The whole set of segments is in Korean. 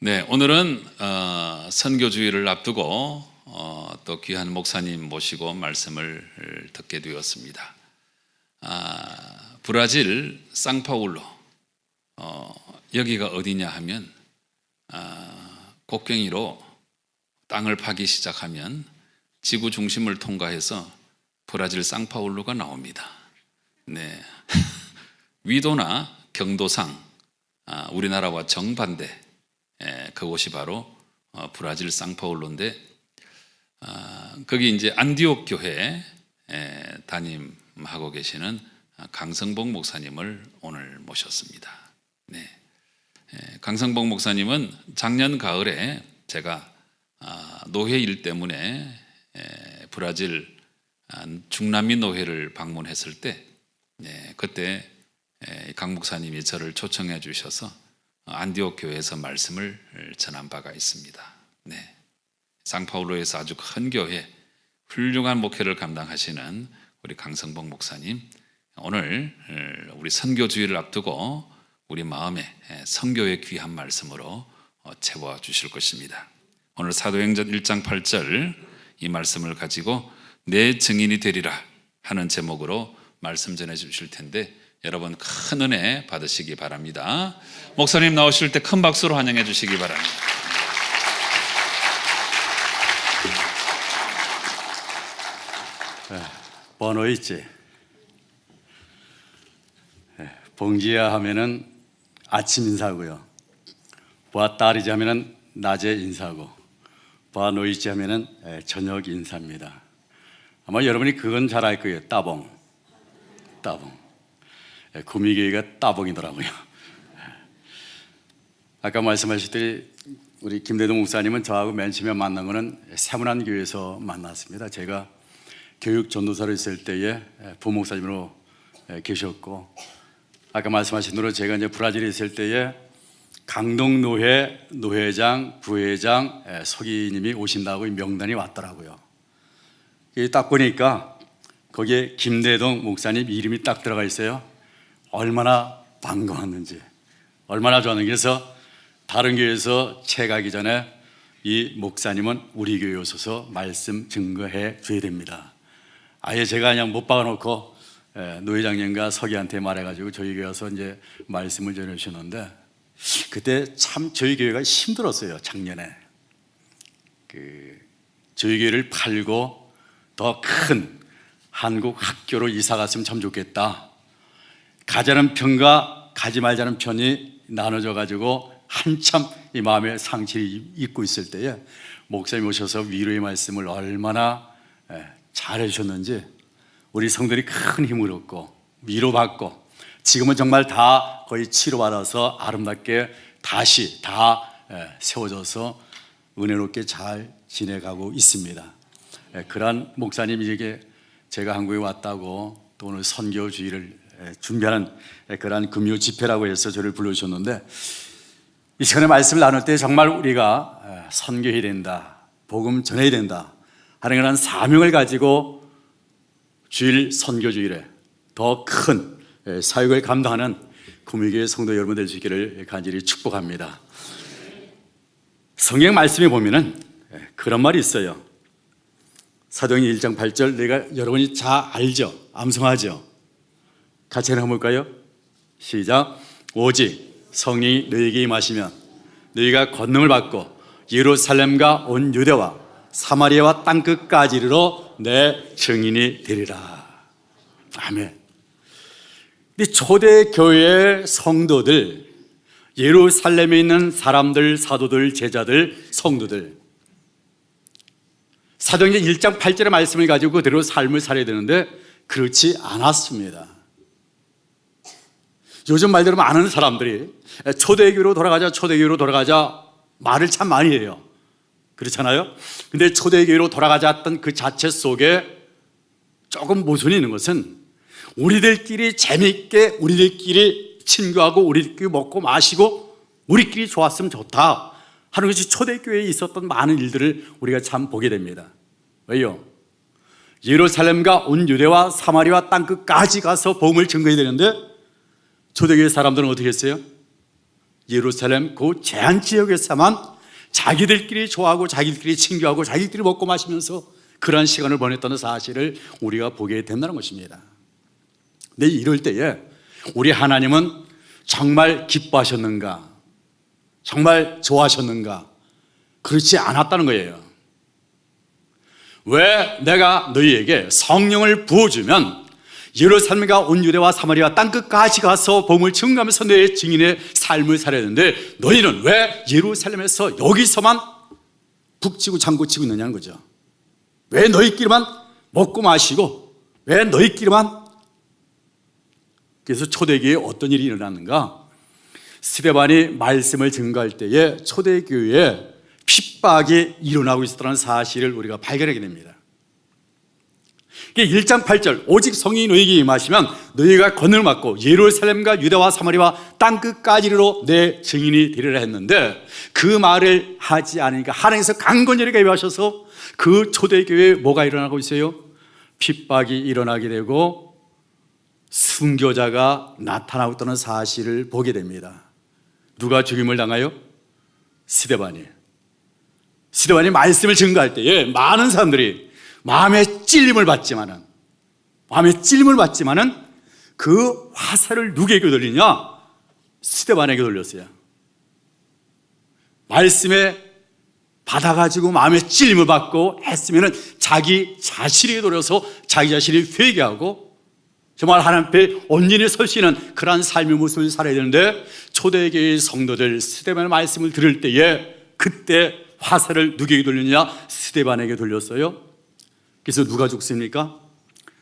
네, 오늘은 선교주의를 앞두고 또 귀한 목사님 모시고 말씀을 듣게 되었습니다. 브라질 상파울로 여기가 어디냐 하면 곡괭이로 땅을 파기 시작하면 지구 중심을 통과해서 브라질 상파울로가 나옵니다. 네, 위도나 경도상 우리나라와 정반대 그곳이 바로 브라질 상파울로인데 거기 이제 안디옥 교회 담임하고 계시는 강성복 목사님을 오늘 모셨습니다. 네, 강성복 목사님은 작년 가을에 제가 노회 일 때문에 브라질 중남미 노회를 방문했을 때 그때 강 목사님이 저를 초청해 주셔서 안디옥 교회에서 말씀을 전한 바가 있습니다. 네, 상파울로에서 아주 큰 교회 훌륭한 목회를 감당하시는 우리 강성복 목사님, 오늘 우리 선교주의를 앞두고 우리 마음에 선교의 귀한 말씀으로 채워 주실 것입니다. 오늘 사도행전 1장 8절 이 말씀을 가지고 내 증인이 되리라 하는 제목으로 말씀 전해 주실 텐데 여러분 큰 은혜 받으시기 바랍니다. 목사님 나오실 때 큰 박수로 환영해 주시기 바랍니다. 번호 있지? 봉지야 하면은 아침 인사고요. 보아따리지 하면은 낮에 인사고, 보아노이지 하면은 저녁 인사입니다. 아마 여러분이 그건 잘 알 거예요. 따봉. 구미교회가 따봉이더라고요. 아까 말씀하셨듯이 우리 김대동 목사님은 저하고 맨 처음에 만난 거는 세문안 교회에서 만났습니다. 제가 교육 전도사로 있을 때에 부목사님으로 계셨고, 아까 말씀하신 대로 제가 이제 브라질에 있을 때에 강동노회 노회장, 부회장, 서기님이 오신다고 명단이 왔더라고요. 딱 보니까 거기에 김대동 목사님 이름이 딱 들어가 있어요. 얼마나 반가웠는지, 얼마나 좋았는지. 그래서 다른 교회에서 채 가기 전에 이 목사님은 우리 교회에 오셔서 말씀 증거해 줘야 됩니다. 아예 제가 그냥 못 박아놓고 노회장님과 서기한테 말해가지고 저희 교회 와서 이제 말씀을 전해주셨는데, 그때 참 저희 교회가 힘들었어요. 작년에 저희 교회를 팔고 더 큰 한국 학교로 이사 갔으면 참 좋겠다, 가자는 편과 가지 말자는 편이 나눠져 가지고 한참 이 마음에 상처를 입고 있을 때에 목사님 오셔서 위로의 말씀을 얼마나 잘 해주셨는지 우리 성들이 큰 힘을 얻고 위로받고 지금은 정말 다 거의 치료받아서 아름답게 다시 다 세워져서 은혜롭게 잘 지내가고 있습니다. 그러한 목사님에게 제가 한국에 왔다고 또 오늘 선교주의를 준비하는 그러한 금요 집회라고 해서 저를 불러주셨는데, 이 시간에 말씀을 나눌 때 정말 우리가 선교해야 된다, 복음 전해야 된다 하는 그런 사명을 가지고 주일 선교주일에 더 큰 사역을 감당하는 구미교회 성도 여러분 될 수 있기를 간절히 축복합니다. 성경 말씀에 보면은 그런 말이 있어요. 사도행전 1장 8절 내가 여러분이 잘 알죠? 암송하죠? 같이 해볼까요? 시작. 오직 성령이 너희에게 임하시면 너희가 권능을 받고 예루살렘과 온 유대와 사마리아와 땅끝까지 이르러 내 증인이 되리라. 아멘. 근데 초대교회의 성도들, 예루살렘에 있는 사람들, 사도들, 제자들, 성도들, 사도행전 1장 8절의 말씀을 가지고 그대로 삶을 살아야 되는데 그렇지 않았습니다. 요즘 말대로 많은 사람들이 초대교회로 돌아가자 말을 참 많이 해요. 그렇잖아요? 근데 초대교회로 돌아가자던 그 자체 속에 조금 모순이 있는 것은 우리들끼리 재밌게 우리들끼리 친구하고 우리들끼리 먹고 마시고 우리끼리 좋았으면 좋다 하는 것이 초대교회에 있었던 많은 일들을 우리가 참 보게 됩니다. 왜요? 예루살렘과 온 유대와 사마리아 땅끝까지 가서 복음을 증거해야 되는데 초대교회 사람들은 어떻게 했어요? 예루살렘 그 제한 지역에서만 자기들끼리 좋아하고 자기들끼리 친교하고 자기들끼리 먹고 마시면서 그러한 시간을 보냈다는 사실을 우리가 보게 된다는 것입니다. 근데 이럴 때에 우리 하나님은 정말 기뻐하셨는가? 정말 좋아하셨는가? 그렇지 않았다는 거예요. 왜 내가 너희에게 성령을 부어주면 예루살렘과 온 유대와 사마리아 땅끝까지 가서 복음을 증거하면서 내 증인의 삶을 살아야 되는데 너희는 왜 예루살렘에서 여기서만 북치고 장구치고 있느냐는 거죠. 왜 너희끼리만 먹고 마시고 왜 너희끼리만. 그래서 초대교회에 어떤 일이 일어났는가? 스데반이 말씀을 증거할 때에 초대교회에 핍박이 일어나고 있었다는 사실을 우리가 발견하게 됩니다. 1장 8절 오직 성령이 너희에게 임하시면 너희가 권능을 받고 예루살렘과 유대와 사마리아 땅끝까지 이르러 내 증인이 되리라 했는데 그 말을 하지 않으니까 하나님께서 강건절에 개입하셔서 그 초대교회에 뭐가 일어나고 있어요? 핍박이 일어나게 되고 순교자가 나타나고 있다는 사실을 보게 됩니다. 누가 죽임을 당하여? 스데반이 말씀을 증거할 때에 많은 사람들이 마음의 찔림을 받지만은 그 화살을 누구에게 돌리냐? 스데반에게 돌렸어요. 말씀에 받아가지고 마음의 찔림을 받고 했으면은 자기 자신에게 돌려서 자기 자신이 회개하고 정말 하나님 앞에 온전히 설 수 있는 그러한 삶의 모습을 살아야 되는데 초대교회의 성도들 스데반의 말씀을 들을 때에 그때 화살을 누구에게 돌렸냐? 스데반에게 돌렸어요. 그래서 누가 죽습니까?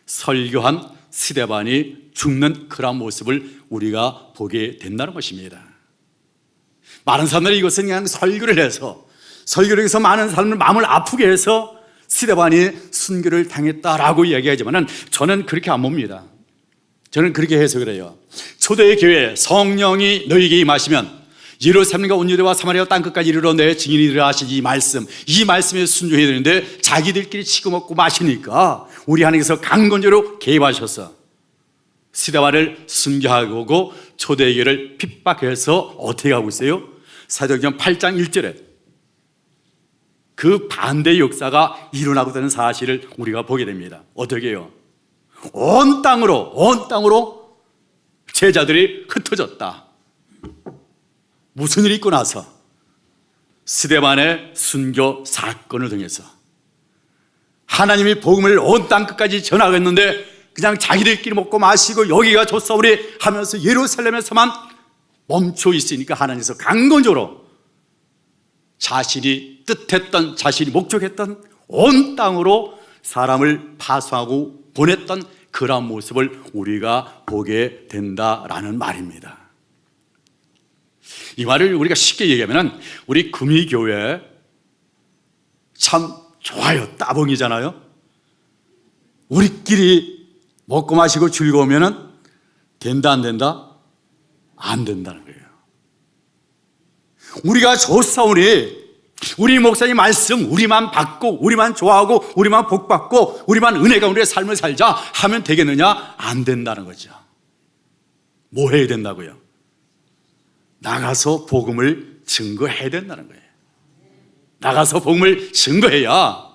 설교한 스데반이 죽는 그런 모습을 우리가 보게 된다는 것입니다. 많은 사람들이 이것은 그냥 설교를 해서 많은 사람들 마음을 아프게 해서 스데반이 순교를 당했다라고 이야기하지만 저는 그렇게 안 봅니다. 저는 그렇게 해석을 해요. 초대교회 성령이 너희에게 임하시면 예루살렘과 온 유대와 사마리아 땅끝까지 이르러 내 증인이 되리라 하신 이 말씀에 순종해야 되는데 자기들끼리 치고 먹고 마시니까 우리 하나님께서 강건조로 개입하셔서 스데반을 순교하고 초대교회를 핍박해서 어떻게 하고 있어요? 사도행전 8장 1절에 그 반대의 역사가 일어나고 있다는 사실을 우리가 보게 됩니다. 어떻게 해요? 온 땅으로 제자들이 흩어졌다. 무슨 일이 있고 나서 스데반의 순교 사건을 통해서 하나님이 복음을 온 땅 끝까지 전하겠는데 그냥 자기들끼리 먹고 마시고 여기가 좋사오니 하면서 예루살렘에서만 멈춰 있으니까 하나님께서 강건적으로 자신이 뜻했던 자신이 목적했던 온 땅으로 사람을 파송하고 보냈던 그런 모습을 우리가 보게 된다라는 말입니다. 이 말을 우리가 쉽게 얘기하면 우리 금이교회 참 좋아요. 따봉이잖아요. 우리끼리 먹고 마시고 즐거우면 된다 안 된다? 안 된다는 거예요. 우리가 좋사오니 우리 목사님 말씀 우리만 받고 우리만 좋아하고 우리만 복받고 우리만 은혜 가운데 삶을 살자 하면 되겠느냐? 안 된다는 거죠. 뭐 해야 된다고요? 나가서 복음을 증거해야 된다는 거예요. 나가서 복음을 증거해야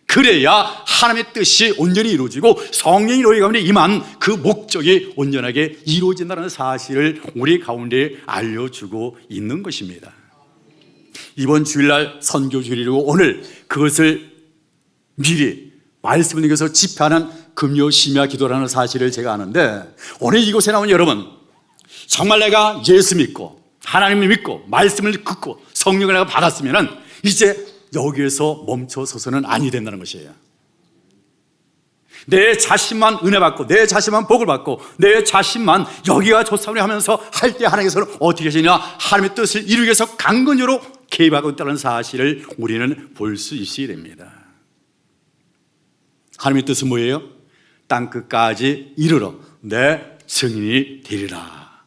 그래야 하나님의 뜻이 온전히 이루어지고 성령이 너희 가운데 임한 그 목적이 온전하게 이루어진다는 사실을 우리 가운데 알려주고 있는 것입니다. 이번 주일날 선교 주일이고 오늘 그것을 미리 말씀을 읽어서 집회하는 금요 심야 기도라는 사실을 제가 아는데 오늘 이곳에 나온 여러분 정말 내가 예수 믿고 하나님을 믿고 말씀을 듣고 성령을 내가 받았으면 이제 여기에서 멈춰서서는 아니 된다는 것이에요. 내 자신만 은혜 받고 내 자신만 복을 받고 내 자신만 여기가 좋사오니 하면서 할 때 하나님께서는 어떻게 하시냐? 하나님의 뜻을 이루기 위해서 강건으로 개입하고 있다는 사실을 우리는 볼 수 있어야 됩니다. 하나님의 뜻은 뭐예요? 땅끝까지 이르러 내 증인이 되리라.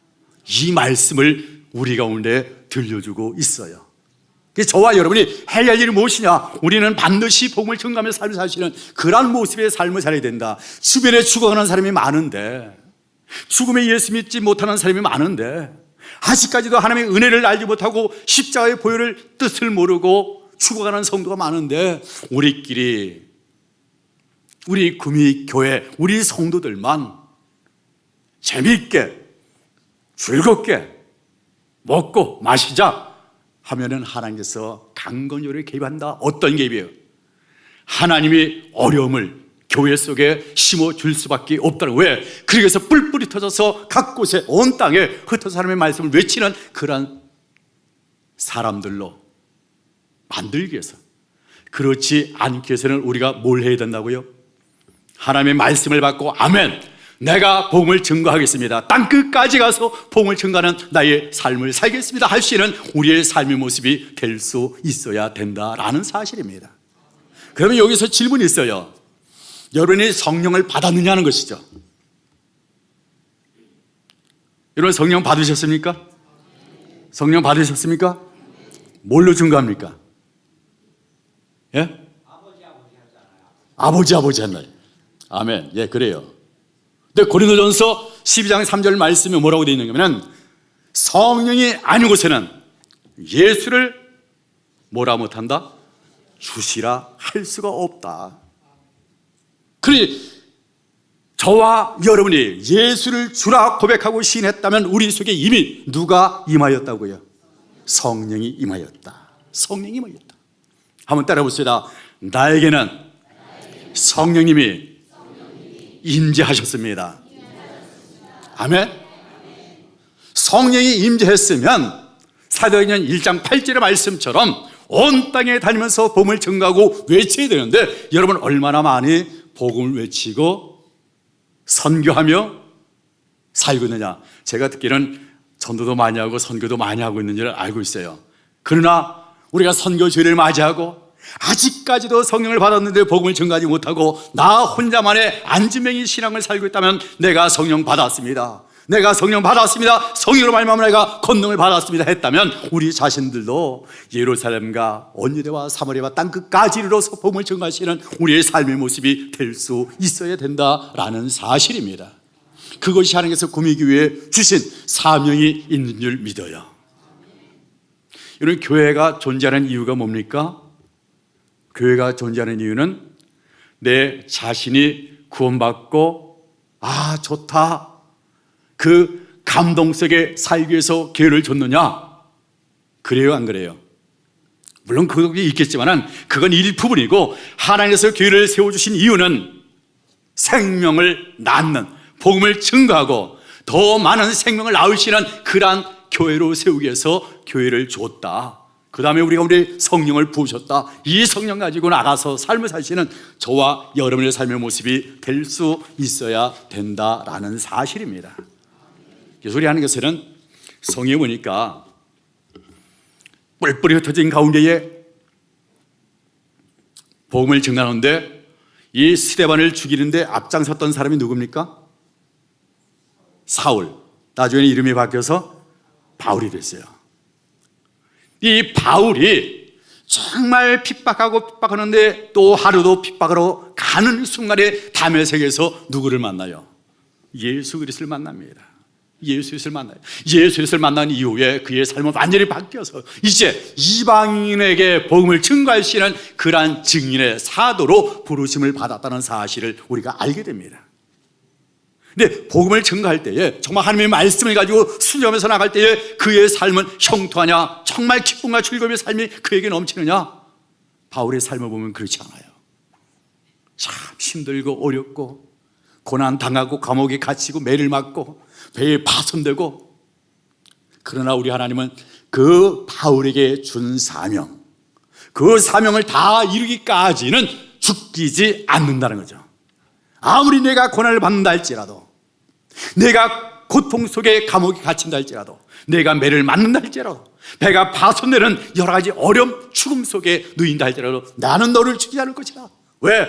이 말씀을 우리 가운데 들려주고 있어요. 저와 여러분이 해야 할 일이 무엇이냐? 우리는 반드시 복음을 증거하며 삶을 사시는 그러한 모습의 삶을 살아야 된다. 주변에 죽어가는 사람이 많은데 죽음에 예수 믿지 못하는 사람이 많은데 아직까지도 하나님의 은혜를 알지 못하고 십자가의 보혈을 뜻을 모르고 죽어가는 성도가 많은데, 우리끼리, 우리 구미교회, 우리 성도들만 재미있게 즐겁게 먹고 마시자 하면은 하나님께서 강건조를 개입한다. 어떤 개입이에요? 하나님이 어려움을 교회 속에 심어줄 수밖에 없다는 거예요. 왜? 그래서 뿔뿔이 터져서 각 곳에 온 땅에 흩어서 하나님의 말씀을 외치는 그런 사람들로 만들기 위해서. 그렇지 않기 위해서는 우리가 뭘 해야 된다고요? 하나님의 말씀을 받고 아멘, 내가 복음을 증거하겠습니다, 땅끝까지 가서 복음을 증거하는 나의 삶을 살겠습니다 할 수 있는 우리의 삶의 모습이 될 수 있어야 된다라는 사실입니다. 그러면 여기서 질문이 있어요. 여러분이 성령을 받았느냐는 것이죠. 여러분 성령 받으셨습니까? 성령 받으셨습니까? 뭘로 증거합니까? 예? 아버지 하잖아요. 아멘. 예, 그래요. 근데 고린도전서 12장 3절 말씀에 뭐라고 되어 있느냐면, 성령이 아닌 곳에는 예수를 뭐라 못한다? 주시라 할 수가 없다. 그러니 저와 여러분이 예수를 주라 고백하고 시인했다면 우리 속에 이미 누가 임하였다고요? 성령이 임하였다. 성령이 임하였다. 한번 따라해봅시다. 나에게는 성령님이 임재하셨습니다. 아멘. 성령이 임재했으면 사도행전 1장 8절의 말씀처럼 온 땅에 다니면서 복음을 증거하고 외쳐야 되는데, 여러분 얼마나 많이 복음을 외치고 선교하며 살고 있느냐. 제가 듣기는 전도도 많이 하고 선교도 많이 하고 있는 줄 알고 있어요. 그러나 우리가 선교주의를 맞이하고 아직까지도 성령을 받았는데 복음을 증거하지 못하고 나 혼자만의 안지맹이 신앙을 살고 있다면, 내가 성령 받았습니다, 내가 성령 받았습니다, 성령으로 말미암아 내가 권능을 받았습니다 했다면, 우리 자신들도 예루살렘과 온유대와 사마리아와 땅끝까지 이르러서 복음을 증거하시는 우리의 삶의 모습이 될 수 있어야 된다라는 사실입니다. 그것이 하나님께서 구미교회에 주신 사명이 있는 줄 믿어요. 여러분, 교회가 존재하는 이유가 뭡니까? 교회가 존재하는 이유는 내 자신이 구원받고 아 좋다, 그 감동 속에 살기 위해서 교회를 줬느냐? 그래요, 안 그래요? 물론 그게 있겠지만 그건 일부분이고, 하나님께서 교회를 세워주신 이유는 생명을 낳는, 복음을 증거하고 더 많은 생명을 낳으시는 그러한 교회로 세우기 위해서 교회를 줬다. 그 다음에 우리가 우리 성령을 부으셨다. 이 성령 가지고 나가서 삶을 사시는 저와 여러분의 삶의 모습이 될 수 있어야 된다라는 사실입니다. 그래서 우리 하나님께서는 성경에 보니까 뿔뿔이 흩어진 가운데에 복음을 증거하는데, 이 스데반을 죽이는데 앞장섰던 사람이 누굽니까? 사울. 나중에 이름이 바뀌어서 바울이 됐어요. 이 바울이 정말 핍박하는데 또 하루도 핍박하러 가는 순간에 다메섹에서 누구를 만나요? 예수 그리스도를 만납니다. 예수 그리스도를 만나요. 예수 그리스도를 만난 이후에 그의 삶은 완전히 바뀌어서 이제 이방인에게 복음을 증거할 수 있는 그러한 증인의 사도로 부르심을 받았다는 사실을 우리가 알게 됩니다. 근데 복음을 증거할 때에 정말 하나님의 말씀을 가지고 순종하면서 나갈 때에 그의 삶은 형통하냐, 정말 기쁨과 즐거움의 삶이 그에게 넘치느냐? 바울의 삶을 보면 그렇지 않아요. 참 힘들고 어렵고 고난당하고 감옥에 갇히고 매를 맞고 배에 파손되고, 그러나 우리 하나님은 그 바울에게 준 사명, 그 사명을 다 이루기까지는 죽이지 않는다는 거죠. 아무리 내가 고난을 받는다 할지라도, 내가 고통 속에 감옥에 갇힌다 할지라도, 내가 매를 맞는다 할지라도, 배가 파손되는 여러 가지 어려움, 죽음 속에 누인다 할지라도 나는 너를 죽이지 않을 것이다. 왜?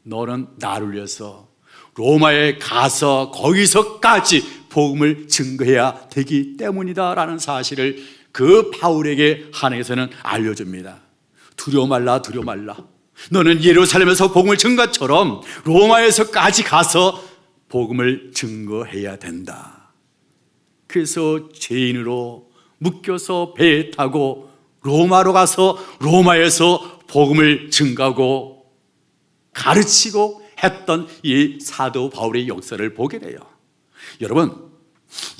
너는 나를 위해서 로마에 가서 거기서까지 복음을 증거해야 되기 때문이다 라는 사실을 그 바울에게 하나님께서는 알려줍니다. 두려워 말라, 두려워 말라. 너는 예루살렘에서 복음을 증거처럼 로마에서까지 가서 복음을 증거해야 된다. 그래서 죄인으로 묶여서 배에 타고 로마로 가서 로마에서 복음을 증가하고 가르치고 했던 이 사도 바울의 역사를 보게 돼요.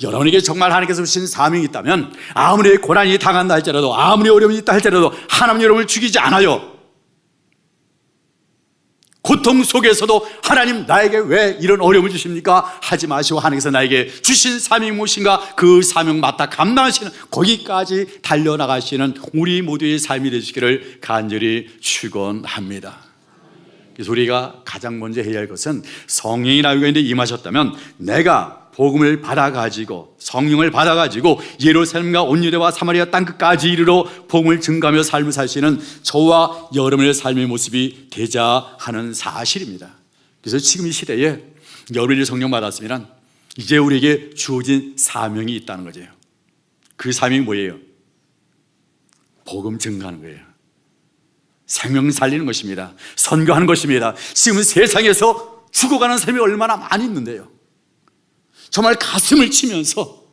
여러분에게 정말 하나님께서 주신 사명이 있다면 아무리 고난이 당한다 할지라도 아무리 어려움이 있다 할지라도 하나님 여러분을 죽이지 않아요. 고통 속에서도 하나님 나에게 왜 이런 어려움을 주십니까? 하지 마시고 하나님께서 나에게 주신 사명이 무엇인가 그 사명 맞다 감당하시는 거기까지 달려나가시는 우리 모두의 삶이 되시기를 간절히 축원합니다. 그래서 우리가 가장 먼저 해야 할 것은 성령이 나에게 임하셨다면 내가 복음을 받아가지고 성령을 받아가지고 예루살렘과 온 유대와 사마리아 땅끝까지 이르러 복음을 증가하며 삶을 사시는 저와 여러분의 삶의 모습이 되자 하는 사실입니다. 그래서 지금 이 시대에 여러분이 성령 받았으면 이제 우리에게 주어진 사명이 있다는 거죠. 그 사명이 뭐예요? 복음 증가하는 거예요. 생명 살리는 것입니다. 선교하는 것입니다. 지금 세상에서 죽어가는 사람이 얼마나 많이 있는데요. 정말 가슴을 치면서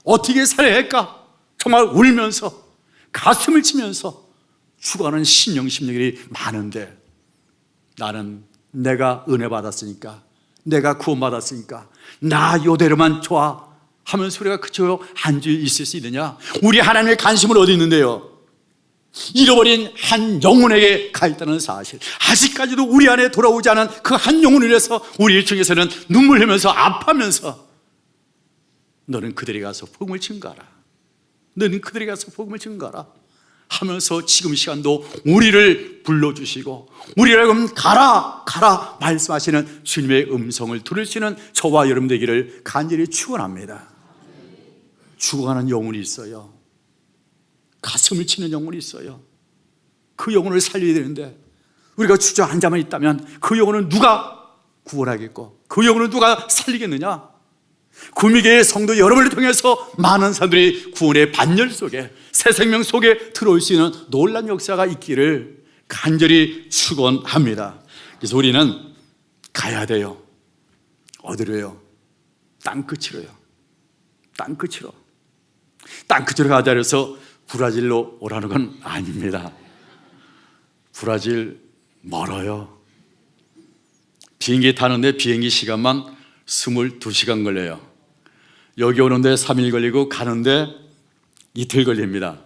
어떻게 살아야 할까? 정말 울면서 가슴을 치면서 죽어가는 신령심령들이 많은데 나는 내가 은혜 받았으니까 내가 구원 받았으니까 나 요대로만 좋아 하면서 우리가 그저 앉아 있을 수 있느냐? 우리 하나님의 관심은 어디 있는데요? 잃어버린 한 영혼에게 가 있다는 사실, 아직까지도 우리 안에 돌아오지 않은 그 한 영혼을 위해서 우리 중에서는 눈물 흘리면서 아파하면서 너는 그들에게 가서 복음을 증가하라, 너는 그들에게 가서 복음을 증가하라 하면서 지금 시간도 우리를 불러주시고 우리를 가라 가라 말씀하시는 주님의 음성을 들으시는 저와 여러분 되기를 간절히 축원합니다. 죽어가는 영혼이 있어요. 가슴을 치는 영혼이 있어요. 그 영혼을 살려야 되는데 우리가 주저앉아만 있다면 그 영혼은 누가 구원하겠고 그 영혼은 누가 살리겠느냐? 구미교의 성도 여러분을 통해서 많은 사람들이 구원의 반열 속에 새 생명 속에 들어올 수 있는 놀라운 역사가 있기를 간절히 축원합니다. 그래서 우리는 가야 돼요. 어디로요? 땅끝으로요. 땅끝으로. 땅끝으로 가자 해서 브라질로 오라는 건 아닙니다. 브라질 멀어요. 비행기 타는데 비행기 시간만 22시간 걸려요. 여기 오는데 3일 걸리고 가는데 이틀 걸립니다.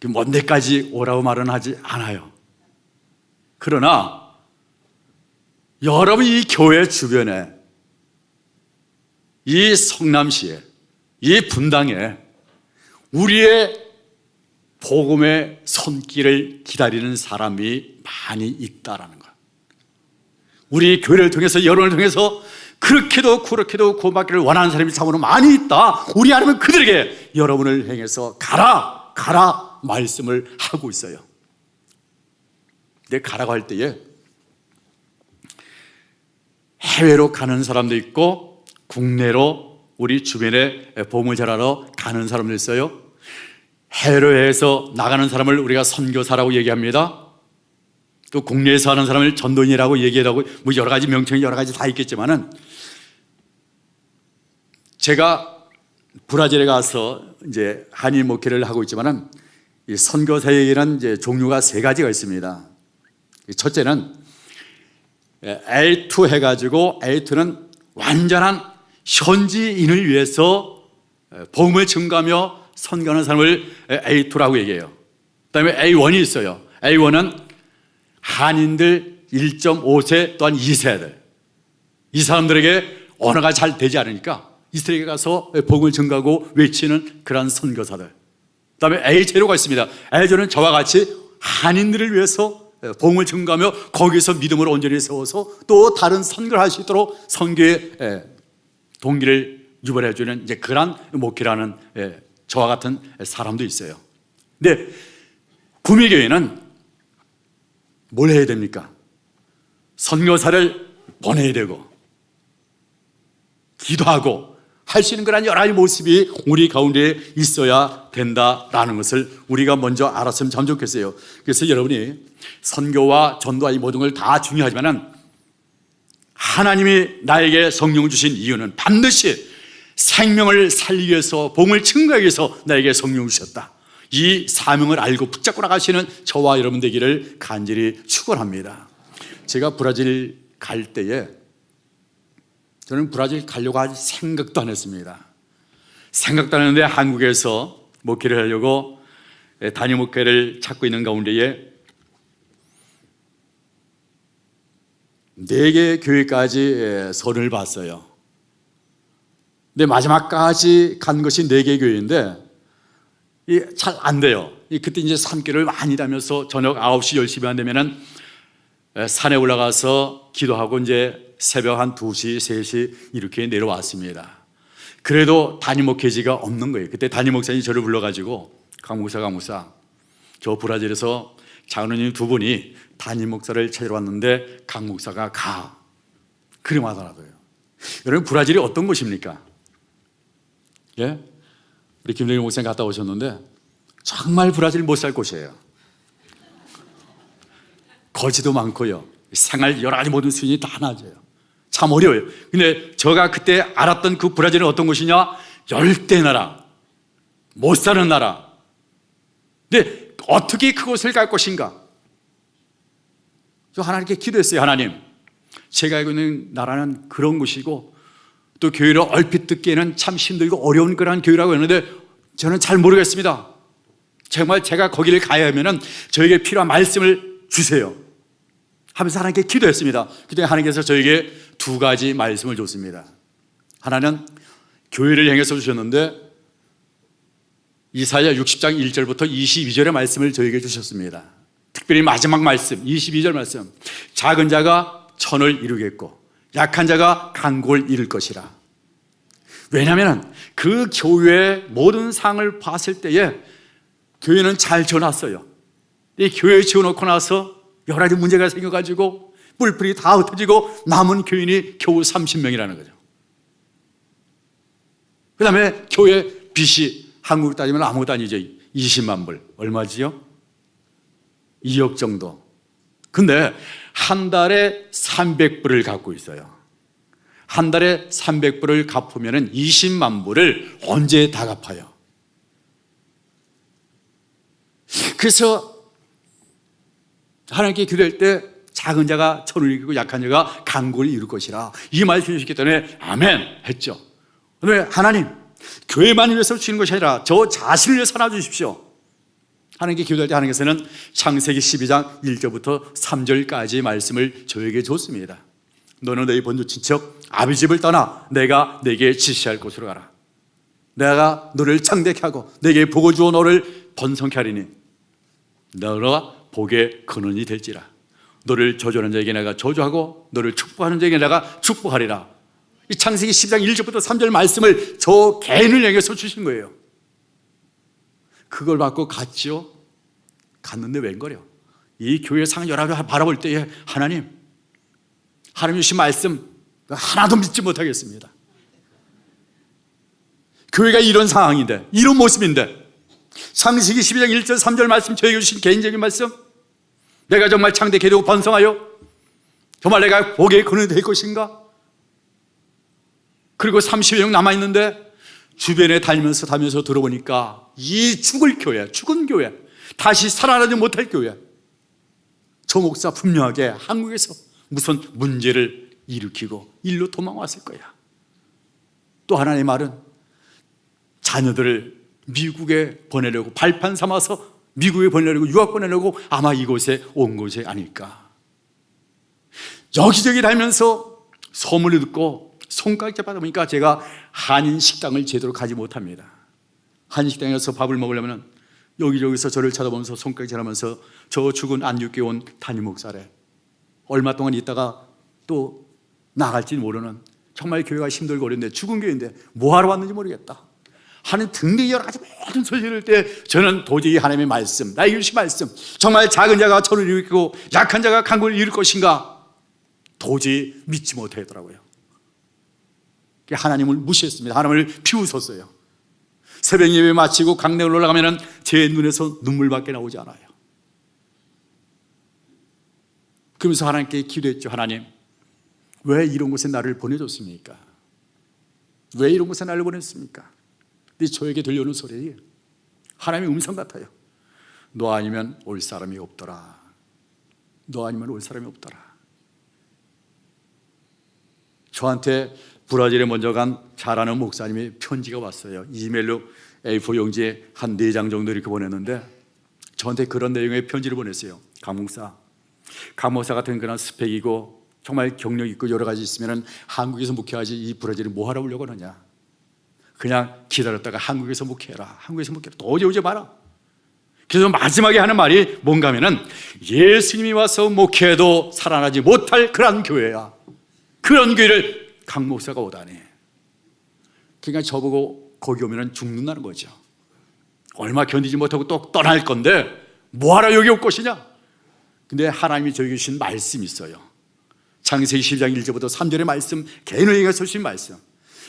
먼 데까지 오라고 말은 하지 않아요. 그러나 여러분 이 교회 주변에 이 성남시에 이 분당에 우리의 복음의 손길을 기다리는 사람이 많이 있다라는 것. 우리 교회를 통해서 여론을 통해서 그렇게도 구원받기를 원하는 사람이 참으로 많이 있다. 우리 하나님은 그들에게 여러분을 향해서 가라 가라 말씀을 하고 있어요. 근데 가라고 할 때에 해외로 가는 사람도 있고 국내로 우리 주변에 복음을 전하러 가는 사람도 있어요. 해외로 해서 나가는 사람을 우리가 선교사라고 얘기합니다. 또 국내에서 하는 사람을 전도인이라고 얘기하고 뭐 여러 가지 명칭이 여러 가지 다 있겠지만은 제가 브라질에 가서 이제 한인 목회를 하고 있지만은 이 선교사에게는 이제 종류가 3가지가 있습니다. 첫째는 A2 해가지고 A2는 완전한 현지인을 위해서 복음을 증가하며 선교하는 사람을 A2라고 얘기해요. 그다음에 A1이 있어요. A1은 한인들 1.5세 또한 2세들, 이 사람들에게 언어가 잘 되지 않으니까 이스라엘에 가서 복음을 증가하고 외치는 그런 선교사들. 그다음에 A0가 있습니다. A0은 저와 같이 한인들을 위해서 복음을 증가하며 거기서 믿음을 온전히 세워서 또 다른 선교를 할 수 있도록 선교의 동기를 유발해 주는 이제 그런 목회라는 저와 같은 사람도 있어요. 근데 구미교회는 뭘 해야 됩니까? 선교사를 보내야 되고 기도하고 할 수 있는 그런 여러 가지 모습이 우리 가운데 있어야 된다라는 것을 우리가 먼저 알았으면 참 좋겠어요. 그래서 여러분이 선교와 전도와 이 모든 걸 다 중요하지만 하나님이 나에게 성령을 주신 이유는 반드시 생명을 살리기 위해서, 복음을 증거하기 위해서 나에게 성령을 주셨다. 이 사명을 알고 붙잡고 나가시는 저와 여러분 되기를 간절히 축원합니다. 제가 브라질 갈 때에 저는 브라질 가려고 아직 생각도 안 했습니다. 생각도 안 했는데 한국에서 목회를 하려고 단임 목회를 찾고 있는 가운데에 4개 교회까지 선을 봤어요. 근데 마지막까지 간 것이 4개 교회인데 잘 안 돼요. 그때 이제 산길을 많이 다면서 저녁 9시, 10시 반 되면은 산에 올라가서 기도하고 이제 새벽 한 2시, 3시 이렇게 내려왔습니다. 그래도 단임 목회지가 없는 거예요. 그때 단임 목사님이 저를 불러가지고 강 목사, 저 브라질에서 장로님 2분이 단임 목사를 찾으러 왔는데 강 목사가 가. 그래 하더라고요. 여러분, 브라질이 어떤 곳입니까? 예? 우리 김동일 목사님 갔다 오셨는데 정말 브라질 못 살 곳이에요. 거지도 많고요. 생활 여러 가지 모든 수준이 다 낮아요. 참 어려워요. 근데 제가 그때 알았던 그 브라질은 어떤 곳이냐? 열대 나라, 못 사는 나라. 근데 어떻게 그곳을 갈 것인가? 저 하나님께 기도했어요. 하나님, 제가 알고 있는 나라는 그런 곳이고 또 교회를 얼핏 듣기에는 참 힘들고 어려운 그런 교회라고 했는데 저는 잘 모르겠습니다. 정말 제가 거기를 가야 하면은 저에게 필요한 말씀을 주세요 하면서 하나님께 기도했습니다. 그때 하나님께서 저에게 2가지 말씀을 줬습니다. 하나는 교회를 향해서 주셨는데 이사야 60장 1절부터 22절의 말씀을 저에게 주셨습니다. 특별히 마지막 말씀 22절 말씀, 작은 자가 천을 이루겠고 약한 자가 간골을 이룰 것이라. 왜냐하면 그 교회의 모든 상을 봤을 때에 교회는 잘 지어놨어요. 이 교회 지어놓고 나서 여러 가지 문제가 생겨가지고 뿔뿔이 다 흩어지고 남은 교인이 겨우 30명이라는 거죠. 그 다음에 교회 빚이 한국 따지면 아무것도 아니죠. 20만 불. 얼마지요? 2억 정도. 근데 한 달에 300불을 갖고 있어요. 한 달에 300불을 갚으면 20만 불을 언제 다 갚아요? 그래서 하나님께 기도할 때 작은 자가 천을 이기고 약한 자가 간골을 이룰 것이라 이 말씀을 주셨기 때문에 아멘 했죠. 그런데 하나님, 교회만 위해서 주시는 것이 아니라 저 자신을 위해서 하나 주십시오. 하나님께 기도할 때 하나님께서는 창세기 12장 1절부터 3절까지 말씀을 저에게 줬습니다. 너는 너희 본주 친척 아비 집을 떠나 내가 내게 지시할 곳으로 가라. 내가 너를 창대케 하고 내게 복을 주어 너를 번성케 하리니 너가 복의 근원이 될지라. 너를 저주하는 자에게 내가 저주하고 너를 축복하는 자에게 내가 축복하리라. 이 창세기 10장 1절부터 3절 말씀을 저 개인을 향해서 주신 거예요. 그걸 받고 갔지요. 갔는데 웬거려. 이 교회 상을 여러 가지 바라볼 때에 하나님 주신 말씀 하나도 믿지 못하겠습니다. 교회가 이런 상황인데, 이런 모습인데, 창세기 12장 1절 3절 말씀 저에게 주신 개인적인 말씀, 내가 정말 창대케 되고 번성하여 정말 내가 복의 근원이 될 것인가? 그리고 30여 명 남아있는데 주변에 다니면서 들어보니까 이 죽을 교회, 죽은 교회, 다시 살아나지 못할 교회, 저 목사 분명하게 한국에서 무슨 문제를 일으키고 일로 도망왔을 거야. 또 하나의 말은 자녀들을 미국에 보내려고 발판 삼아서 미국에 보내려고 유학 보내려고 아마 이곳에 온 것이 아닐까. 여기저기 다니면서 소문을 듣고 손가락질 받아보니까 제가 한인 식당을 제대로 가지 못합니다. 한인 식당에서 밥을 먹으려면 여기저기서 저를 쳐다보면서 손가락질하면서 저 죽은 안육교에 온 담임 목사래. 얼마 동안 있다가 또 나갈지 모르는, 정말 교회가 힘들고 어려운데 죽은 교회인데 뭐하러 왔는지 모르겠다 하는 등등의 여러 가지 모든 소리를 들 때 저는 도저히 하나님의 말씀, 나에게 주신 말씀, 정말 작은 자가 천을 이루고 약한 자가 강골을 이룰 것인가 도저히 믿지 못하겠더라고요. 하나님을 무시했습니다. 하나님을 비웃었어요. 새벽 예배 마치고 강릉을 올라가면 제 눈에서 눈물밖에 나오지 않아요. 그러면서 하나님께 기도했죠. 하나님, 왜 이런 곳에 나를 보내줬습니까? 왜 이런 곳에 나를 보냈습니까? 근데 저에게 들려오는 소리, 하나님의 음성 같아요. 너 아니면 올 사람이 없더라. 너 아니면 올 사람이 없더라. 저한테 브라질에 먼저 간 잘 아는 목사님이 편지가 왔어요. 이메일로 A4 용지에 한 4장 정도 이렇게 보냈는데 저한테 그런 내용의 편지를 보냈어요. 강 목사 같은 그런 스펙이고 정말 경력 있고 여러 가지 있으면 한국에서 목회하지 이 브라질에 뭐 하러 오려고 하느냐. 그냥 기다렸다가 한국에서 목회해라. 한국에서 목회해라. 도저히 오지 마라. 그래서 마지막에 하는 말이 뭔가 하면은 예수님이 와서 목회해도 살아나지 못할 그런 교회야. 그런 교회를 강 목사가 오다니. 그러니까 저보고 거기 오면 죽는다는 거죠. 얼마 견디지 못하고 또 떠날 건데 뭐하러 여기 올 것이냐. 근데 하나님이 저에게 주신 말씀이 있어요. 창세기 12장 1절부터 3절의 말씀, 개인에게 주신 말씀.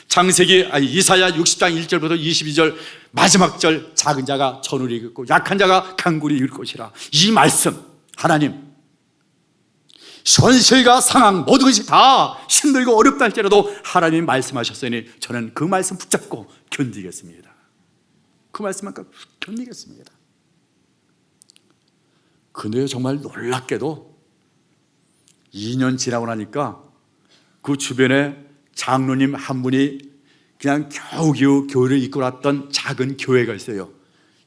이사야 60장 1절부터 22절 마지막 절, 작은 자가 천을 이겼고 약한 자가 강구리 이길 것이라. 이 말씀, 하나님 현실과 상황 모든 것이 다 힘들고 어렵다 할지라도 하나님이 말씀하셨으니 저는 그 말씀 붙잡고 견디겠습니다. 그 말씀만큼 견디겠습니다. 근데 정말 놀랍게도 2년 지나고 나니까 그 주변에 장로님 한 분이 그냥 겨우겨우 교회를 이끌어왔던 작은 교회가 있어요.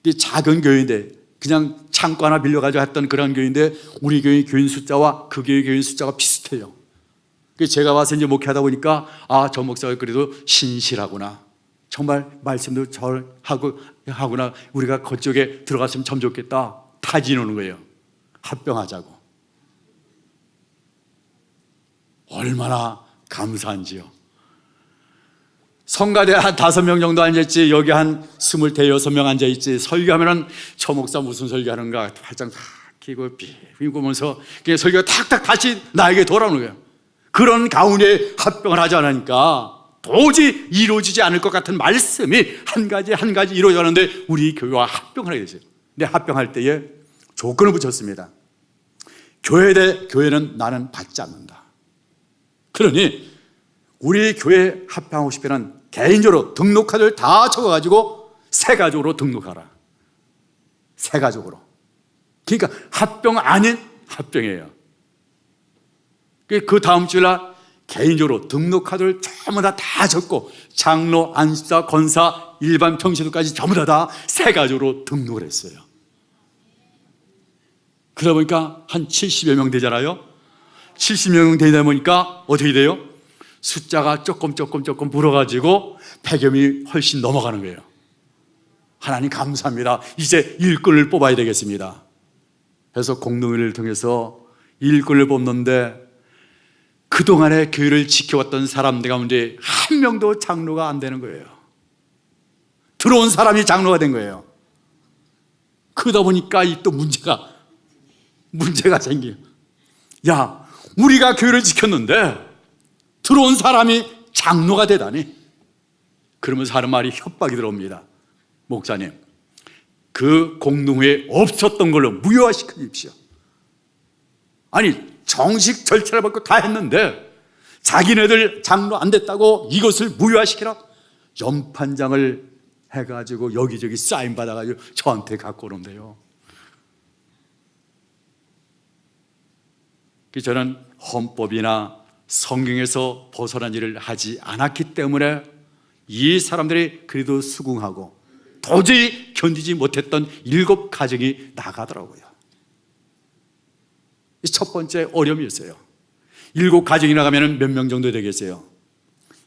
이 작은 교회인데 그냥 창고 하나 빌려가지고 했던 그런 교회인데 우리 교회 교인 숫자와 그 교회 교인 숫자가 비슷해요. 제가 와서 이제 목회하다 보니까 저 목사가 그래도 신실하구나. 정말 말씀도 잘 하구나. 우리가 그쪽에 들어갔으면 참 좋겠다. 타진 오는 거예요. 합병하자고. 얼마나 감사한지요. 성가대 한 5명 정도 앉아있지, 여기 한 26명 앉아있지. 설교하면은 저 목사 무슨 설교하는가 팔짱 탁 끼고 비비면서 설교가 탁탁 다시 나에게 돌아오는 거예요. 그런 가운데 합병을 하지 않으니까 도저히 이루어지지 않을 것 같은 말씀이 한 가지 이루어졌는데 우리 교회와 합병을 하게 됐어요. 근데 합병할 때에 조건을 붙였습니다. 교회는 나는 받지 않는다. 그러니 우리 교회 합병하고 싶으면 개인적으로 등록카드를 다 적어가지고 새 가족으로 등록하라. 새 가족으로. 그러니까 합병 아닌 합병이에요. 그 다음 주일날 개인적으로 등록카드를 전부 다 적고 장로, 안수사, 권사, 일반 평신도까지 전부 다 새 가족으로 등록을 했어요. 그러다 보니까 한 70여 명 되잖아요. 70여 명 되다 보니까 어떻게 돼요? 숫자가 조금 불어가지고 폐렴이 훨씬 넘어가는 거예요. 하나님 감사합니다. 이제 일꾼을 뽑아야 되겠습니다. 그래서 공동회를 통해서 일꾼을 뽑는데 그동안에 교회를 지켜왔던 사람들 가운데 한 명도 장로가 안 되는 거예요. 들어온 사람이 장로가 된 거예요. 그러다 보니까 또 문제가 생겨요. 야, 우리가 교회를 지켰는데 들어온 사람이 장로가 되다니. 그러면서 하는 말이 협박이 들어옵니다. 목사님, 그 공동회에 없었던 걸로 무효화시켜 주십시오. 아니, 정식 절차를 받고 다 했는데 자기네들 장로 안 됐다고 이것을 무효화시키라. 연판장을 해가지고 여기저기 사인 받아가지고 저한테 갖고 오는데요. 저는 헌법이나 성경에서 벗어난 일을 하지 않았기 때문에 이 사람들이 그래도 수긍하고 도저히 견디지 못했던 7 가정이 나가더라고요. 첫 번째 어려움이었어요. 7 가정이 나가면 몇 명 정도 되겠어요?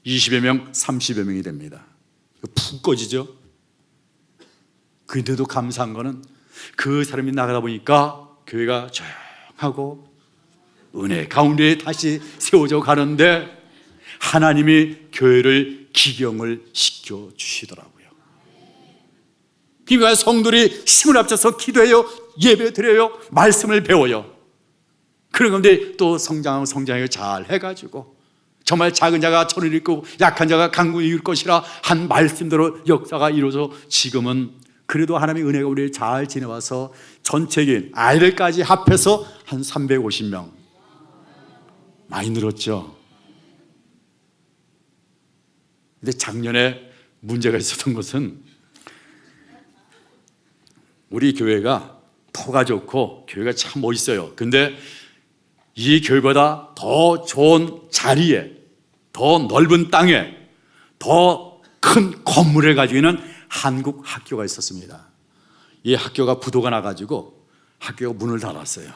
20여 명, 30여 명이 됩니다. 푹 꺼지죠. 그런데도 감사한 거는 그 사람이 나가다 보니까 교회가 조용하고 은혜 가운데 다시 세워져 가는데 하나님이 교회를 기경을 시켜주시더라고요. 그러니까 성도들이 힘을 합쳐서 기도해요, 예배 드려요, 말씀을 배워요. 그런 건데 또 성장을 잘 해가지고 정말 작은 자가 천을 잃고 약한 자가 강군을 이길 것이라 한 말씀대로 역사가 이루어져 지금은 그래도 하나님의 은혜가 우리를 잘 지내와서 전체적인 아이들까지 합해서 한 350명. 많이 늘었죠. 근데 작년에 문제가 있었던 것은 우리 교회가 터가 좋고 교회가 참 멋있어요. 근데 이 교회보다 더 좋은 자리에, 더 넓은 땅에, 더 큰 건물을 가지고 있는 한국 학교가 있었습니다. 이 학교가 부도가 나가지고 학교가 문을 닫았어요.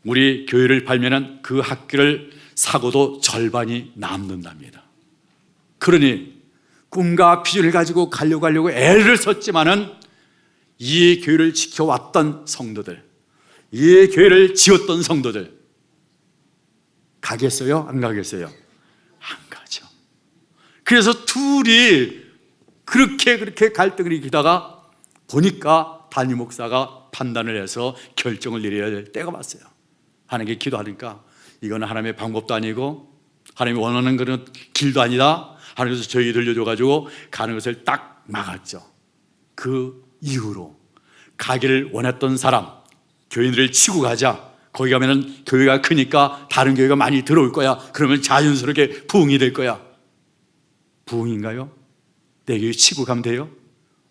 우리 교회를 팔면은 그 학교를 사고도 절반이 남는답니다. 그러니 꿈과 비전을 가지고 가려고 애를 썼지만은 이 교회를 지켜왔던 성도들, 이 교회를 지었던 성도들 가겠어요? 안 가겠어요? 안 가죠. 그래서 둘이 그렇게 갈등을 일으키다가 보니까 담임 목사가 판단을 해서 결정을 내려야 될 때가 왔어요. 하나님께 기도하니까 이거는 하나님의 방법도 아니고 하나님이 원하는 그런 길도 아니다. 하나님께서 저희 들려줘가지고 가는 것을 딱 막았죠. 그 이후로 가기를 원했던 사람, 교인들을 치고 가자. 거기 가면은 교회가 크니까 다른 교회가 많이 들어올 거야. 그러면 자연스럽게 부흥이 될 거야. 부흥인가요? 내 교회 치고 가면 돼요?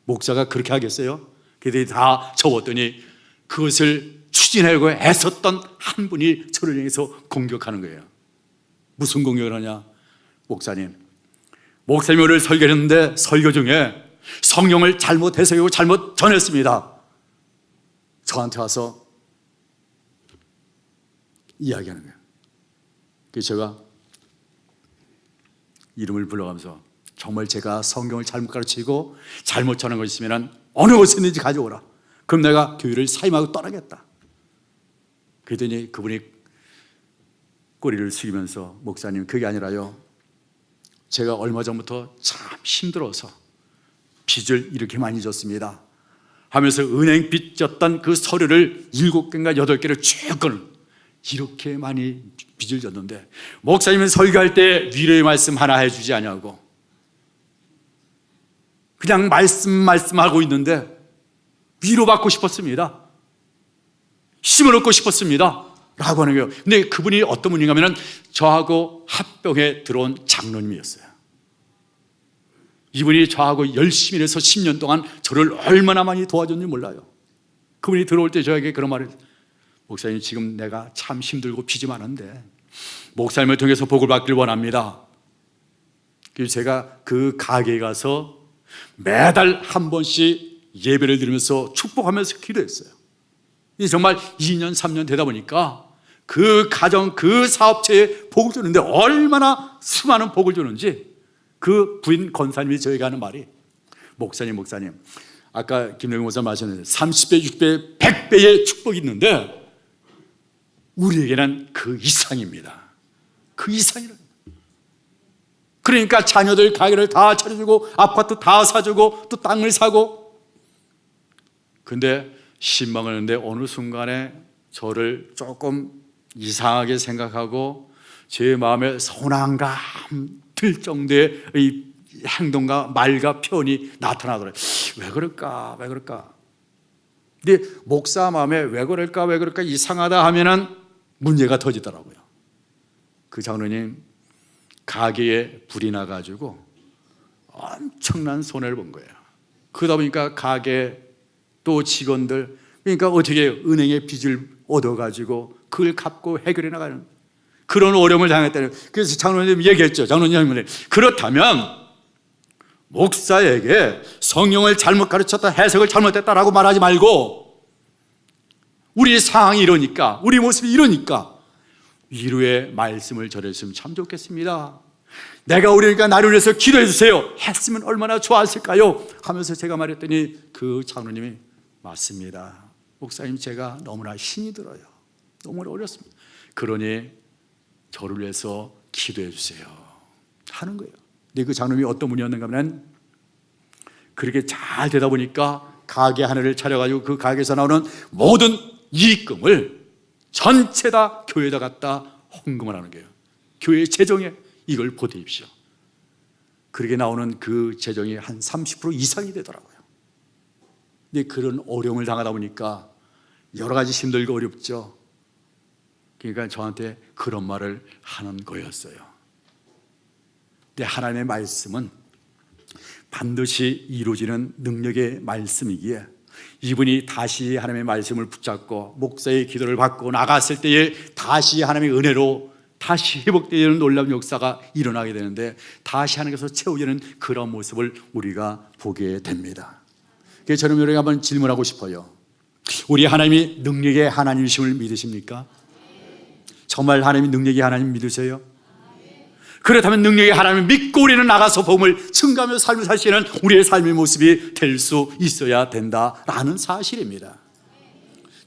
목사가 그렇게 하겠어요? 그들이 다 적었더니 그것을 추진하려고 애썼던 한 분이 저를 향해서 공격하는 거예요. 무슨 공격을 하냐? 목사님이 오늘 설교했는데 설교 중에 성경을 잘못 해석하고 잘못 전했습니다. 저한테 와서 이야기하는 거예요. 그래서 제가 이름을 불러가면서 정말 제가 성경을 잘못 가르치고 잘못 전한 것이 있으면 어느 곳에 있는지 가져오라. 그럼 내가 교회를 사임하고 떠나겠다. 그랬더니 그분이 꼬리를 숙이면서 목사님 그게 아니라요, 제가 얼마 전부터 참 힘들어서 빚을 이렇게 많이 졌습니다 하면서 은행 빚 졌던 그 서류를 7개인가 8개를 쭉 꺼내 이렇게 많이 빚을 졌는데 목사님은 설교할 때 위로의 말씀 하나 해주지 않냐고. 그냥 말씀하고 있는데 위로받고 싶었습니다. 힘을 얻고 싶었습니다 라고 하는 거예요. 근데 그분이 어떤 분인가 하면 저하고 합병에 들어온 장로님이었어요. 이분이 저하고 열심히 해서 10년 동안 저를 얼마나 많이 도와줬는지 몰라요. 그분이 들어올 때 저에게 그런 말을 했어요. 목사님 지금 내가 참 힘들고 빚이 많은데 목사님을 통해서 복을 받길 원합니다. 그래서 제가 그 가게에 가서 매달 한 번씩 예배를 드리면서 축복하면서 기도했어요. 이제 정말 2년 3년 되다 보니까 그 가정 그 사업체에 복을 주는데 얼마나 수많은 복을 주는지 그 부인 권사님이 저에게 하는 말이 목사님 아까 김영희 목사 말씀하셨는데 30배, 60배, 100배의 축복이 있는데 우리에게는 그 이상입니다. 그 이상이라는. 그러니까 자녀들 가게를 다 차려주고 아파트 다 사주고 또 땅을 사고. 근데 신방을 하는데 어느 순간에 저를 조금 이상하게 생각하고 제 마음에 서운함감 들 정도의 이 행동과 말과 표현이 나타나더래요. 왜 그럴까? 근데 목사 마음에 왜 그럴까 이상하다 하면은 문제가 터지더라고요. 그 장로님 가게에 불이 나가지고 엄청난 손해를 본 거예요. 그러다 보니까 가게 또 직원들, 그러니까 어떻게 은행에 빚을 얻어가지고 그걸 갚고 해결해 나가는 그런 어려움을 당했다는. 그래서 장로님 얘기했죠. 장로님, 그렇다면 목사에게 성경을 잘못 가르쳤다, 해석을 잘못했다라고 말하지 말고 우리 상황이 이러니까, 우리 모습이 이러니까 위로의 말씀을 전했으면 참 좋겠습니다. 내가 어려우니까 나를 위해서 기도해 주세요 했으면 얼마나 좋았을까요? 하면서 제가 말했더니 그 장로님이 맞습니다. 목사님 제가 너무나 힘이 들어요. 너무나 어렵습니다. 그러니 저를 위해서 기도해 주세요 하는 거예요. 근데 그 장로님이 어떤 분이었는가 하면 그렇게 잘 되다 보니까 가게 하나를 차려가지고 그 가게에서 나오는 모든 이익금을 전체 다 교회에다 갖다 헌금을 하는 거예요. 교회 재정에 이걸 보태십시오. 그렇게 나오는 그 재정이 한 30% 이상이 되더라고요. 근데 그런 어려움을 당하다 보니까 여러 가지 힘들고 어렵죠. 그러니까 저한테 그런 말을 하는 거였어요. 근데 하나님의 말씀은 반드시 이루어지는 능력의 말씀이기에 이분이 다시 하나님의 말씀을 붙잡고 목사의 기도를 받고 나갔을 때에 다시 하나님의 은혜로 다시 회복되는 놀라운 역사가 일어나게 되는데 다시 하나님께서 채워지는 그런 모습을 우리가 보게 됩니다. 그래서 저는 여러분에게 한번 질문하고 싶어요. 우리 하나님이 능력의 하나님이심을 믿으십니까? 정말 하나님이 능력의 하나님 믿으세요? 그렇다면 능력의 하나님을 믿고 우리는 나가서 복음을 증가하며 삶을 사시는 우리의 삶의 모습이 될 수 있어야 된다라는 사실입니다.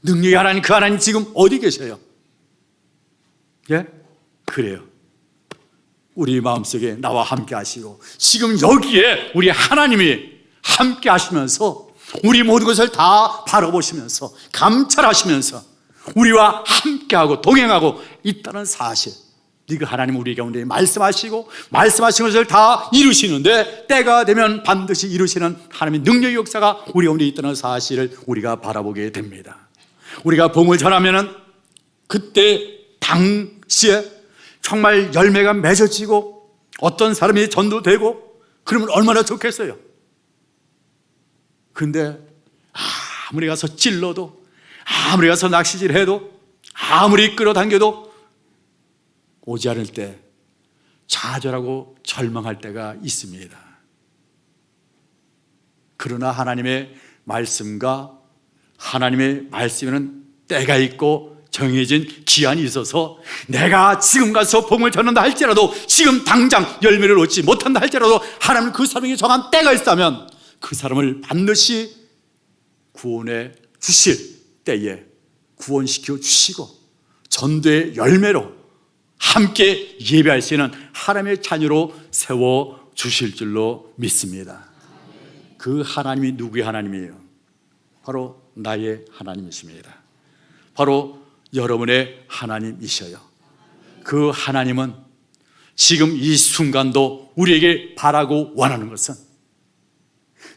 능력의 하나님, 그 하나님 지금 어디 계세요? 예? 그래요. 우리 마음속에 나와 함께 하시고 지금 여기에 우리 하나님이 함께 하시면서 우리 모든 것을 다 바라보시면서 감찰하시면서 우리와 함께하고 동행하고 있다는 사실, 그 하나님 우리 가운데 말씀하시고 말씀하신 것을 다 이루시는데 때가 되면 반드시 이루시는 하나님의 능력의 역사가 우리 가운데 있다는 사실을 우리가 바라보게 됩니다. 우리가 복음을 전하면은 그때 당시에 정말 열매가 맺어지고 어떤 사람이 전도되고 그러면 얼마나 좋겠어요. 근데 아무리 가서 찔러도 아무리 가서 낚시질해도 아무리 끌어당겨도 오지 않을 때 좌절하고 절망할 때가 있습니다. 그러나 하나님의 말씀과 하나님의 말씀에는 때가 있고 정해진 기한이 있어서 내가 지금 가서 복음을 전한다 할지라도 지금 당장 열매를 얻지 못한다 할지라도 하나님 그 사람에게 정한 때가 있다면 그 사람을 반드시 구원해 주실 때에 구원시켜 주시고 전도의 열매로 함께 예배할 수 있는 하나님의 자녀로 세워 주실 줄로 믿습니다. 그 하나님이 누구의 하나님이에요? 바로 나의 하나님이십니다. 바로 여러분의 하나님이셔요. 그 하나님은 지금 이 순간도 우리에게 바라고 원하는 것은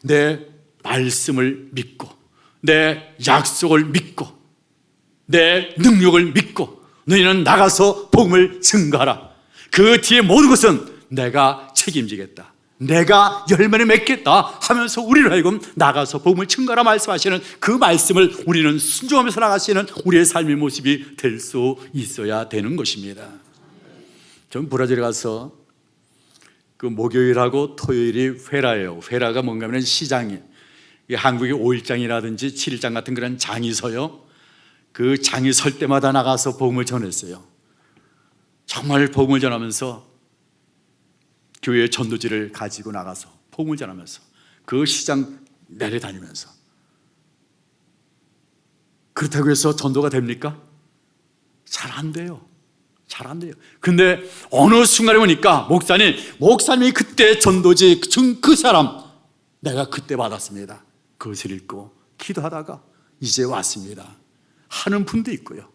내 말씀을 믿고 내 약속을 믿고 내 능력을 믿고 너희는 나가서 복음을 증거하라. 그 뒤에 모든 것은 내가 책임지겠다, 내가 열매를 맺겠다 하면서 우리를 하여금 나가서 복음을 증거하라 말씀하시는 그 말씀을 우리는 순종하면서 나가시는 우리의 삶의 모습이 될 수 있어야 되는 것입니다. 전 브라질에 가서 그 목요일하고 토요일이 회라예요. 회라가 뭔가 하면 시장이, 한국의 5일장이라든지 7일장 같은 그런 장이 서요. 그 장이 설 때마다 나가서 복음을 전했어요. 정말 복음을 전하면서 교회의 전도지를 가지고 나가서 복음을 전하면서 그 시장 내려다니면서. 그렇다고 해서 전도가 됩니까? 잘 안 돼요. 잘 안 돼요. 근데 어느 순간에 보니까 목사님이 그때 전도지 그 사람 내가 그때 받았습니다. 그것을 읽고 기도하다가 이제 왔습니다 하는 분도 있고요.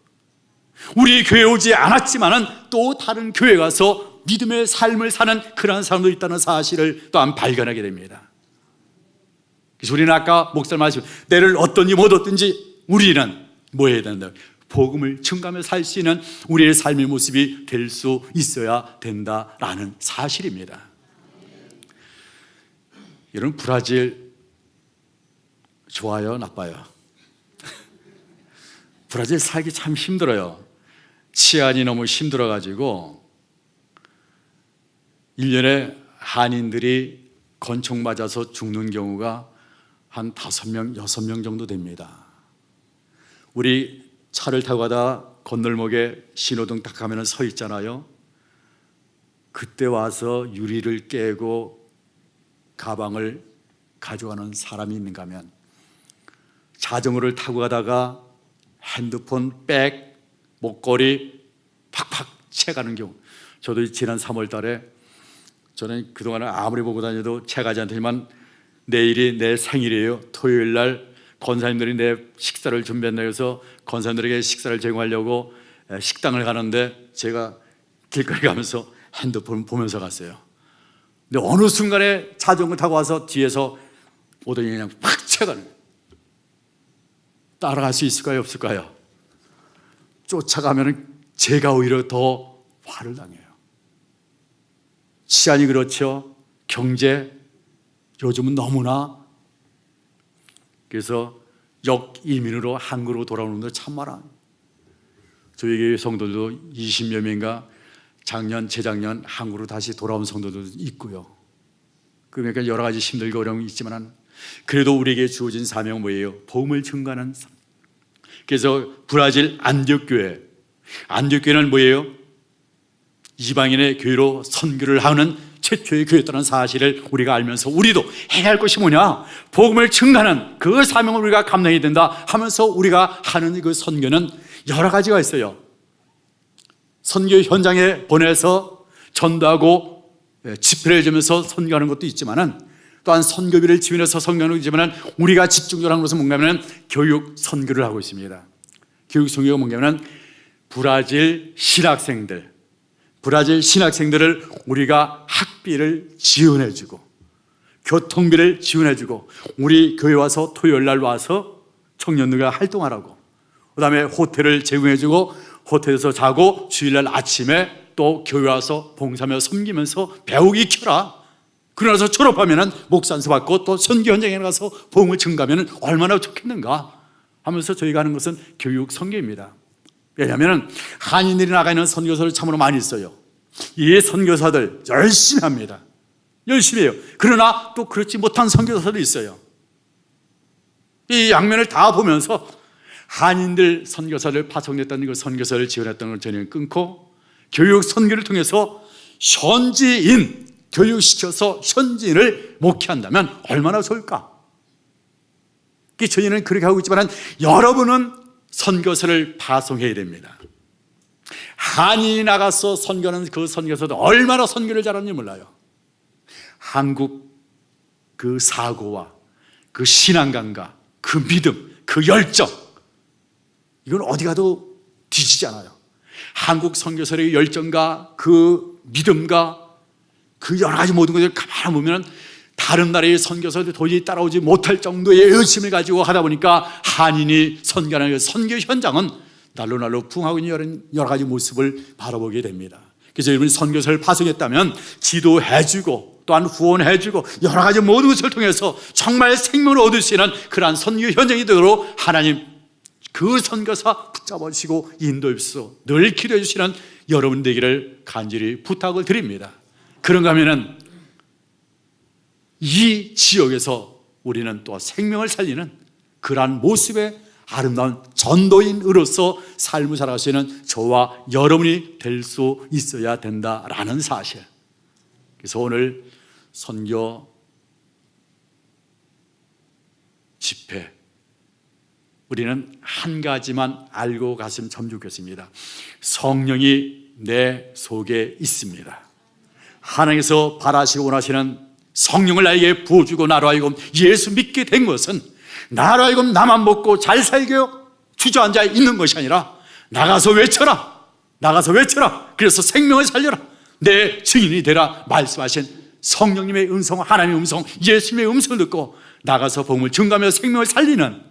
우리 교회 오지 않았지만은 또 다른 교회 가서 믿음의 삶을 사는 그런 사람도 있다는 사실을 또한 발견하게 됩니다. 그래서 우리는 아까 목사님 말씀, 내를 얻든지 못 얻든지 우리는 뭐 해야 된다? 복음을 증가하며 살 수 있는 우리의 삶의 모습이 될 수 있어야 된다라는 사실입니다. 여러분, 브라질 좋아요, 나빠요? 브라질 살기 참 힘들어요. 치안이 너무 힘들어가지고 1년에 한인들이 권총 맞아서 죽는 경우가 한 5명, 6명 정도 됩니다. 우리 차를 타고 가다 건널목에 신호등 딱 가면 서 있잖아요. 그때 와서 유리를 깨고 가방을 가져가는 사람이 있는가 하면, 자전거를 타고 가다가 핸드폰, 백, 목걸이 팍팍 채가는 경우. 저도 지난 3월 달에, 저는 그동안은 아무리 보고 다녀도 채가지 않더니만 내일이 내 생일이에요. 토요일 날 권사님들이 내 식사를 준비한다 해서 권사님들에게 식사를 제공하려고 식당을 가는데 제가 길거리 가면서 핸드폰 보면서 갔어요. 근데 어느 순간에 자전거 타고 와서 뒤에서 오더니 그냥 팍 채가는 거예요. 따라갈 수 있을까요, 없을까요? 쫓아가면 제가 오히려 더 화를 당해요. 치안이 그렇죠. 경제 요즘은 너무나, 그래서 역이민으로 한국으로 돌아오는 분들 참 많아. 저희 교회 성도들도 20여 명인가 작년, 재작년 한국으로 다시 돌아온 성도들도 있고요. 그러니까 여러 가지 힘들고 어려움이 있지만 그래도 우리에게 주어진 사명은 뭐예요? 복음을 증거하는. 그래서 브라질 안디옥교회는 뭐예요? 이방인의 교회로 선교를 하는 최초의 교회였다는 사실을 우리가 알면서 우리도 해야 할 것이 뭐냐? 복음을 증거하는 그 사명을 우리가 감당해야 된다 하면서 우리가 하는 그 선교는 여러 가지가 있어요. 선교 현장에 보내서 전도하고 집회를 해주면서 선교하는 것도 있지만은, 또한 선교비를 지원해서 선교하는 것도 있지만은, 우리가 집중적으로 하는 것은 뭔가면은 교육 선교를 하고 있습니다. 교육 선교가 뭔가면은 브라질 신학생들을 우리가 학비를 지원해주고 교통비를 지원해주고 우리 교회 와서 토요일날 와서 청년들과 활동하라고, 그 다음에 호텔을 제공해주고 호텔에서 자고 주일날 아침에 또 교회 와서 봉사하며 섬기면서 배우기 익혀라. 그러나서 졸업하면 목산서 받고 또 선교 현장에 가서 복음을 증가하면 얼마나 좋겠는가 하면서 저희가 하는 것은 교육 선교입니다. 왜냐하면 한인들이 나가 있는 선교사를 참으로 많이 있어요. 이 선교사들 열심히 합니다. 열심히 해요. 그러나 또 그렇지 못한 선교사들이 있어요. 이 양면을 다 보면서 한인들 선교사를 파송했다는 그 선교사를 지원했다는 걸 저희는 끊고 교육 선교를 통해서 현지인 교육시켜서 현지인을 목회한다면 얼마나 좋을까? 저희는 그렇게 하고 있지만 여러분은 선교사를 파송해야 됩니다. 한인이 나가서 선교하는 그 선교사도 얼마나 선교를 잘하는지 몰라요. 한국 그 사고와 그 신앙감과 그 믿음, 그 열정, 이건 어디 가도 뒤지지 않아요. 한국 선교사의 열정과 그 믿음과 그 여러 가지 모든 것을 가만히 보면 다른 나라의 선교사들이 도저히 따라오지 못할 정도의 열심을 가지고 하다 보니까 한인이 선교하는 선교 현장은 날로 부흥하고 있는 여러 가지 모습을 바라보게 됩니다. 그래서 여러분이 선교사를 파송했다면 지도해주고 또한 후원해주고 여러 가지 모든 것을 통해서 정말 생명을 얻을 수 있는 그러한 선교 현장이 되도록 하나님 그 선교사 붙잡으시고 인도해 주시고 늘 기도해 주시는 여러분 되기를 간절히 부탁을 드립니다. 그런가 하면은 이 지역에서 우리는 또 생명을 살리는 그러한 모습의 아름다운 전도인으로서 삶을 살아가시는 저와 여러분이 될 수 있어야 된다라는 사실. 그래서 오늘 선교 집회 우리는 한 가지만 알고 갔으면 참 좋겠습니다. 성령이 내 속에 있습니다. 하나님께서 바라시고 원하시는 성령을 나에게 부어주고 나로 하여금 예수 믿게 된 것은 나로 하여금 나만 먹고 잘 살게 주저앉아 있는 것이 아니라 나가서 외쳐라. 그래서 생명을 살려라. 내 증인이 되라 말씀하신 성령님의 음성, 하나님의 음성, 예수님의 음성을 듣고 나가서 복음을 증거하며 생명을 살리는,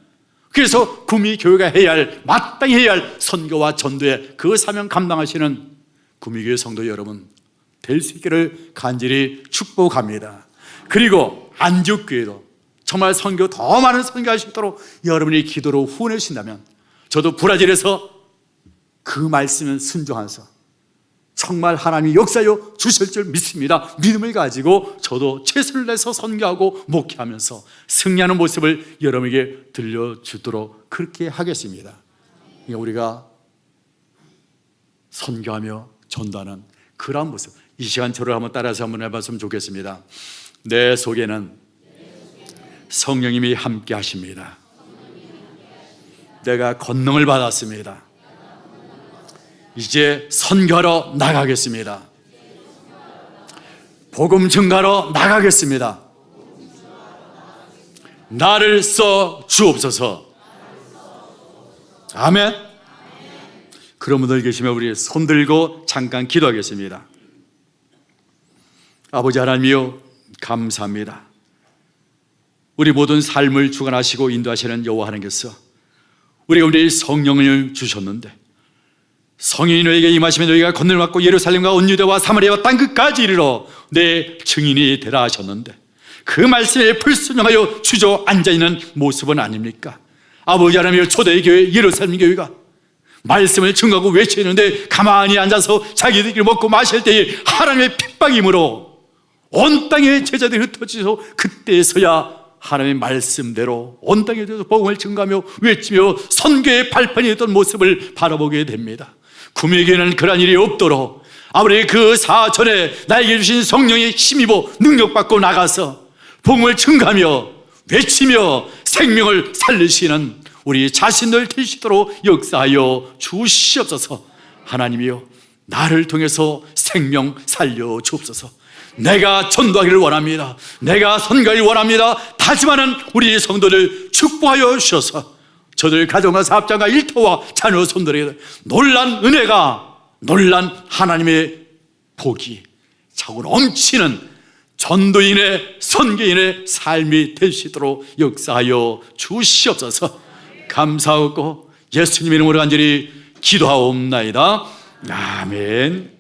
그래서 구미교회가 해야 할, 마땅히 해야 할 선교와 전도의 그 사명 감당하시는 구미교회 성도 여러분 될 수 있기를 간절히 축복합니다. 그리고 안디옥교회도 정말 선교 더 많은 선교할 수 있도록 여러분이 기도로 후원해 주신다면 저도 브라질에서 그 말씀을 순종해서 정말 하나님이 역사여 주실 줄 믿습니다. 믿음을 가지고 저도 최선을 내서 선교하고 목회하면서 승리하는 모습을 여러분에게 들려주도록 그렇게 하겠습니다. 우리가 선교하며 전도하는 그런 모습, 이 시간 저를 한번 따라서 한번 해봤으면 좋겠습니다. 내 속에는 성령님이 함께 하십니다. 내가 권능을 받았습니다. 이제 선교하러 나가겠습니다. 복음 증가로 나가겠습니다. 나를 써 주옵소서. 아멘. 그런 분들 계시면 우리 손 들고 잠깐 기도하겠습니다. 아버지 하나님이여 감사합니다. 우리 모든 삶을 주관하시고 인도하시는 여호와 하나님께서 우리가 우리 성령을 주셨는데 성령이 너희에게 임하시면 너희가 권능을 받고 예루살렘과 온 유대와 사마리아와 땅끝까지 이르러 내 증인이 되라 하셨는데, 그 말씀에 불순종하여 주저앉아있는 모습은 아닙니까? 아버지 하나님의 초대의 교회 예루살렘 교회가 말씀을 증거하고 외치는데 가만히 앉아서 자기들끼리 먹고 마실 때에 하나님의 핍박이므로 온 땅의 제자들이 흩어지서 그때서야 하나님의 말씀대로 온 땅에 대해서 복음을 증거하며 외치며 선교의 발판이 됐던 모습을 바라보게 됩니다. 구미에게는 그런 일이 없도록 아버지 그 사전에 나에게 주신 성령의 힘입어 능력받고 나가서 복음을 증거하며 외치며 생명을 살리시는 우리 자신들 되시도록 역사하여 주시옵소서. 하나님이여, 나를 통해서 생명 살려 주옵소서. 내가 전도하기를 원합니다. 내가 선가를 원합니다. 다짐하는 우리 성도들 축복하여 주셔서 저들 가정과 사업장과 일터와 자녀 손들에게 놀란 은혜가, 놀란 하나님의 복이 차고 넘치는 전도인의 선교인의 삶이 되시도록 역사하여 주시옵소서. 감사하고 예수님 이름으로 간절히 기도하옵나이다. 아멘.